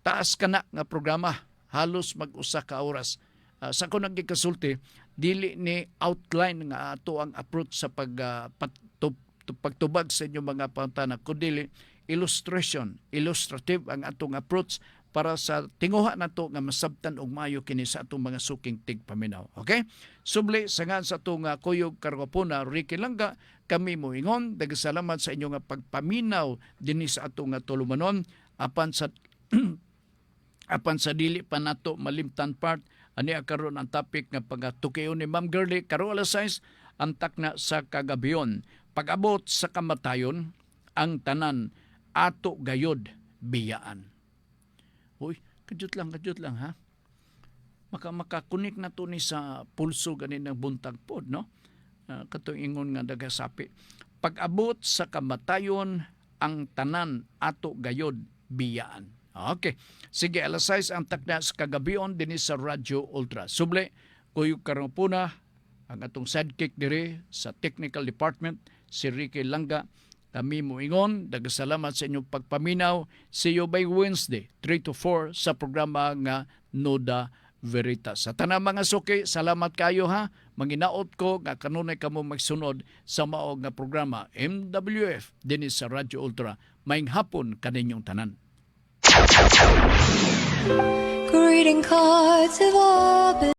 taas ka na nga programa. Halos mag-usa ka oras. Sa ko nagkasulti, dili ni outline nga ato ang approach sa pagtubag sa inyong mga pangutana, kundi illustrative ang atong approach para sa tinguha nato nga masabtan og maayo kini sa atong mga suking tigpaminaw. Okay? Subli sa nga sa atong kuyog kargapuna, Ricky Langga, kami moingon, dagasalamat sa inyo nga pagpaminaw dinhi sa atong tulumanon apan sa dili pa nato malimtan part ani karon ang topic nga pagatukion ni Ma'am Girlie karo alas 6 antak na sa kagabiyon. Pag-abot sa kamatayon ang tanan ato gayod biyaan. Hoy, kadyot lang ha. Makakunik na to ni sa pulso ganin ng buntag pod, no? Katong ingon nga dagasapi. Pag-abot sa kamatayon ang tanan ato gayod biyaan. Okay. Sige, alas 6 ang takna sa kagabion din sa Radyo Ultra. Suble, kuyog karon puna ang atong sidekick diri sa technical department, si Ricky Langga. Kami moingon, dagasalamat sa inyong pagpaminaw. See you by Wednesday, 3 to 4 sa programa nga Nuda Veritas. Sa tanang mga suki, salamat kayo ha. Manginaot ko nga kanunay kamo magsunod sa maog nga programa MWF din sa Radyo Ultra. Maing hapon kaninyong tanan. Greeting cards have all been